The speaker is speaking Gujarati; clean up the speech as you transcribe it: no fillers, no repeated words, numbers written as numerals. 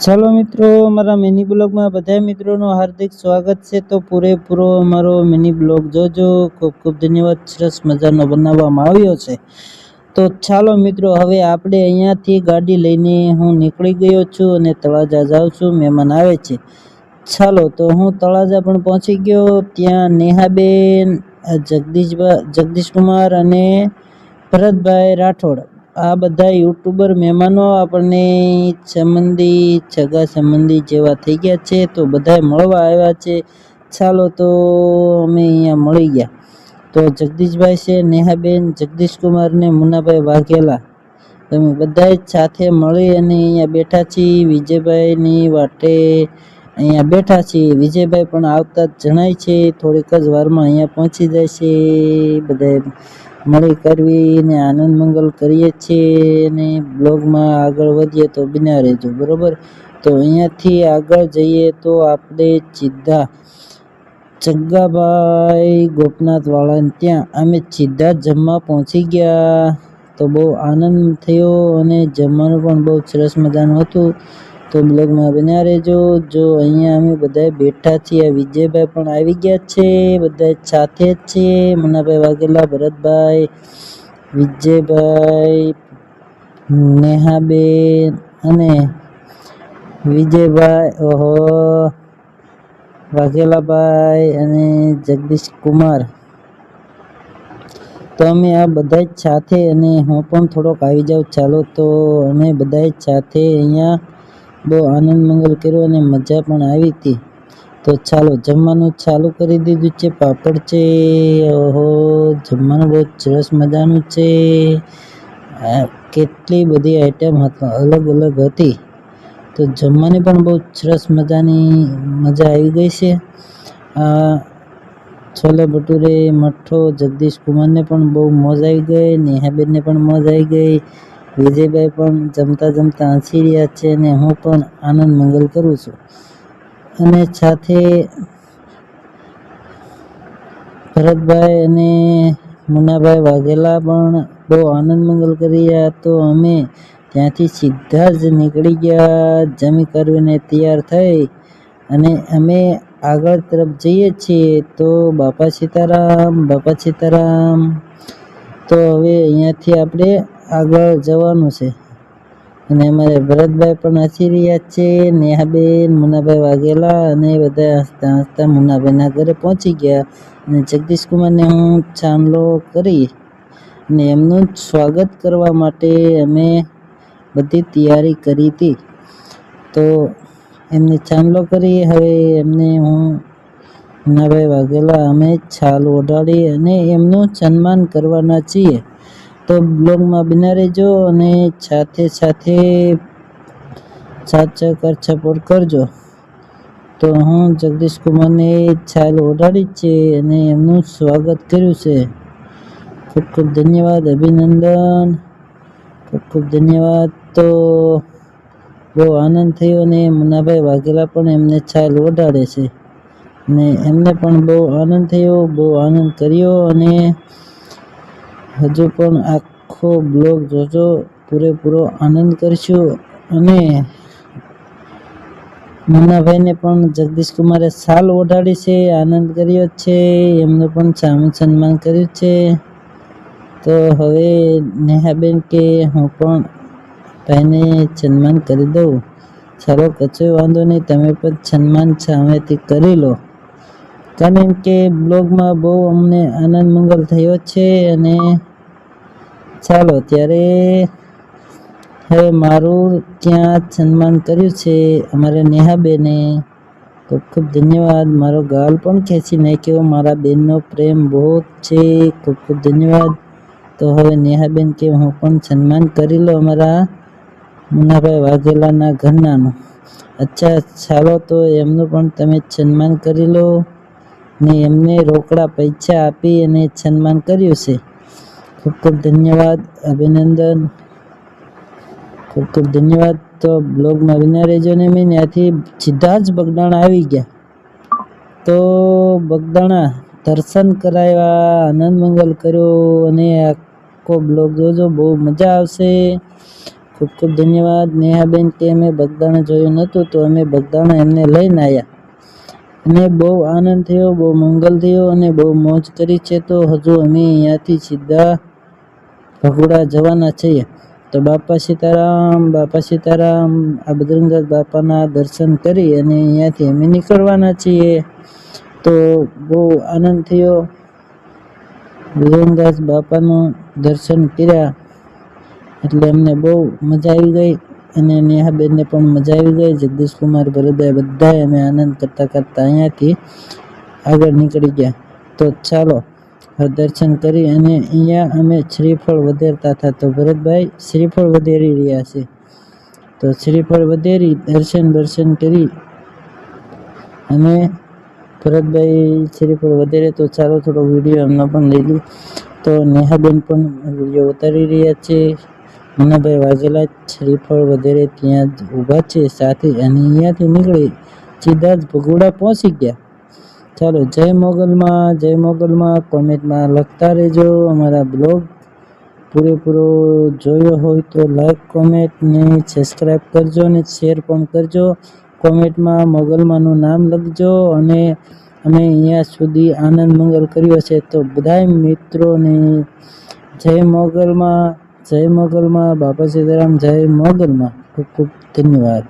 ચાલો મિત્રો, અમારા મિની બ્લોગમાં બધા મિત્રોનું હાર્દિક સ્વાગત છે. તો પૂરેપૂરો અમારો મિની બ્લોગ જોજો. ખૂબ ખૂબ ધન્યવાદ. સરસ મજાનો બનાવવામાં આવ્યો છે. તો ચાલો મિત્રો, હવે આપણે અહીંયાથી ગાડી લઈને હું નીકળી ગયો છું અને તળાજા જાઉં છું. મહેમાન આવે છે. ચાલો, તો હું તળાજા પણ પહોંચી ગયો. ત્યાં નેહાબેન, જગદીશ કુમાર અને ભરતભાઈ રાઠોડ, આ બધા યુટ્યુબર મહેમાનો આપણને સગા સંબંધી જેવા થઈ ગયા છે. તો બધા મળવા આવ્યા છે. ચાલો, તો અમે અહીંયા મળી ગયા. તો જગદીશભાઈ છે, નેહાબેન, જગદીશ કુમાર ને મુન્નાભાઈ વાઘેલા, તમે બધા જ સાથે મળી અને અહીંયા બેઠા છીએ. વિજયભાઈની વાટે અહીંયા બેઠા છીએ. વિજયભાઈ પણ આવતા જ જણાય છે. થોડીક જ વારમાં અહીંયા પહોંચી જાય છે. બધા મળી કરવી ને આનંદ મંગલ કરીએ છીએ અને બ્લોગમાં આગળ વધીએ તો બન્યા રહેજો, બરોબર. તો અહીંયાથી આગળ જઈએ તો આપણે સીધા જગ્ગાભાઈ ગોપનાથ વાળા ત્યાં અમે સીધા જમવા પહોંચી ગયા. તો બહુ આનંદ થયો અને જમવાનું પણ બહુ સરસ મજાનું હતું. તો બ્લોગમાં બન્યા રહેજો. જો અહીંયા અમે બધા બેઠા છીએ. વિજયભાઈ પણ આવી ગયા છે. બધા સાથે જ છે. મુન્નાભાઈ વાઘેલા, ભરતભાઈ, વિજયભાઈ, નેહાબેન અને વિજયભાઈ, વાઘેલાભાઈ અને જગદીશ કુમાર. તો અમે આ બધા જ સાથે, અને હું પણ થોડોક આવી જાઉં. ચાલો, તો અમે બધા જ સાથે અહીંયા બહુ આનંદ મંગલ કર્યો અને મજા પણ આવી હતી. તો ચાલો, જમવાનું ચાલુ કરી દીધું છે. પાપડ છે. જમવાનું બહુ સરસ મજાનું છે. કેટલી બધી આઈટમ અલગ અલગ હતી. તો જમવાની પણ બહુ સરસ મજાની મજા આવી ગઈ છે. છોલે ભટુરે, મઠ્ઠો, જગદીશ કુમારને પણ બહુ મોજ આવી ગઈ. નેહાબેનને પણ મોજ આવી ગઈ. વિજયભાઈ પણ જમતા જમતા હસી રહ્યા છે અને હું પણ આનંદ મંગલ કરું છું. અને સાથે ભરતભાઈ અને મુન્નાભાઈ વાઘેલા પણ બહુ આનંદ મંગલ કરી રહ્યા. તો અમે ત્યાંથી સીધા જ નીકળી ગયા. જમી કરીને તૈયાર થઈ અને અમે આગળ તરફ જઈએ છીએ. તો બાપા સીતારામ, બાપા સીતારામ. તો હવે અહીંયાથી આપણે આગળ જવાનું છે. અને અમારે ભરતભાઈ પણ હસી રહ્યા છે. નેહાબેન, મુન્નાભાઈ વાઘેલા અને બધા હસતા હસતા મુન્નાભાઈના ઘરે પહોંચી ગયા. અને જગદીશ કુમારને હું ચાંદલો કરી અને એમનું સ્વાગત કરવા માટે અમે બધી તૈયારી કરી હતી. તો એમને ચાંદલો કરી. હવે એમને હું, મુન્નાભાઈ વાઘેલા, અમે છાલ ઓઢાડી અને એમનું સન્માન કરવાના છીએ. તો બ્લોગમાં બન્યા રહેજો અને સાથે સાથે સાથ સહકાર સપોર્ટ કરજો. તો હું જગદીશ કુમારને છાલ ઓઢાડી છે અને એમનું સ્વાગત કર્યું છે. ખૂબ ખૂબ ધન્યવાદ, અભિનંદન, ખૂબ ખૂબ ધન્યવાદ. તો બહુ આનંદ થયો અને મુન્નાભાઈ વાઘેલા પણ એમને છાલ ઓઢાડે છે અને એમને પણ બહુ આનંદ થયો, બહુ આનંદ કર્યો. અને હજુ પણ આખો બ્લોગ જોજો, પૂરેપૂરો આનંદ કરશું. અને મુન્નાભાઈને પણ જગદીશ કુમારે શાલ ઓઢાડી છે, આનંદ કર્યો છે, એમનું પણ સામું સન્માન કર્યું છે. તો હવે નેહાબેન કે હું પણ ભાઈને સન્માન કરી દઉં. ચાલો, કશો વાંધો નહીં, તમે પણ સન્માન સામેથી કરી લો. કારણ કે બ્લોગમાં બહુ અમને આનંદ મંગલ થયો છે. અને ચાલો, ત્યારે હવે મારું ત્યાં સન્માન કર્યું છે અમારે નેહાબેને. ખૂબ ખૂબ ધન્યવાદ. મારો ગાલ પણ ખેંચી નાખ્યો. મારા બેનનો પ્રેમ બહુ છે. ખૂબ ખૂબ ધન્યવાદ. તો હવે નેહાબેન કે હું પણ સન્માન કરી લો અમારા મુન્નાભાઈ વાઘેલાના ઘરનાનું. અચ્છા, ચાલો, તો એમનું પણ તમે સન્માન કરી લો. ને એમને રોકડા પૈસા આપી અને સન્માન કર્યું છે. ખૂબ ખૂબ ધન્યવાદ, અભિનંદન, ખૂબ ખૂબ ધન્યવાદ. તો બ્લોગમાં બન્યા રહેજો. ને મેં ત્યાંથી સીધા જ બગદાણા આવી ગયા. તો બગદાણા દર્શન કરાવ્યા, આનંદ મંગલ કર્યો અને આખો બ્લોગ જોજો, બહુ મજા આવશે. ખૂબ ખૂબ ધન્યવાદ. નેહાબેન કે અમે બગદાણા જોયું નહોતું તો અમે બગદાણા એમને લઈને આવ્યા અને બહુ આનંદ થયો, બહુ મંગલ થયો અને બહુ મોજ કરી છે. તો હજુ અમે અહીંયાથી સીધા ભગોડા જવાના છીએ. તો બાપા સીતારામ આ બજરંગદાસ બાપાના દર્શન કરી અને અહીંયાથી અમે નીકળવાના છીએ. તો બહુ આનંદ થયો. બજરંગદાસ બાપાનું દર્શન કર્યા એટલે અમને બહુ મજા આવી ગઈ અને નેહાબેનને પણ મજા આવી ગઈ. જગદીશકુમાર, ભરતભાઈ બધાએ અમે આનંદ કરતા કરતા અહીંયાથી આગળ નીકળી ગયા. તો ચાલો દર્શન કરી અને અહીંયા અમે શ્રીફળ વધેરતા હતા. તો ભરતભાઈ શ્રીફળ વધેરી રહ્યા છે. તો શ્રીફળ વધેરી દર્શન કરી અને ભરતભાઈ શ્રીફળ વધેરે. તો ચાલો થોડો વિડીયો એમનો પણ લઈ લઈએ. તો નેહાબેન પણ વિડીયો ઉતારી રહ્યા છે. મુન્નાભાઈ વાઘેલા શ્રીફળ વધેરે ત્યાં જ ઊભા છે સાથે અને અહીંયાથી નીકળી સીધા જ ભગોડા પહોંચી ગયા. ચાલો જય મોગલમાં કોમેન્ટમાં લખતા રહેજો. અમારા બ્લોગ પૂરેપૂરો જોયો હોય તો લાઈક, કોમેન્ટ ને સબસ્ક્રાઈબ કરજો અને શેર પણ કરજો. કોમેન્ટમાં મોગલમાનું નામ લખજો અને અમે અહીંયા સુધી આનંદ મંગલ કર્યો છે. તો બધાય મિત્રોને જય મોગલમાં, બાપા સીતારામ, જય મોગલમાં. ખૂબ ખૂબ ધન્યવાદ.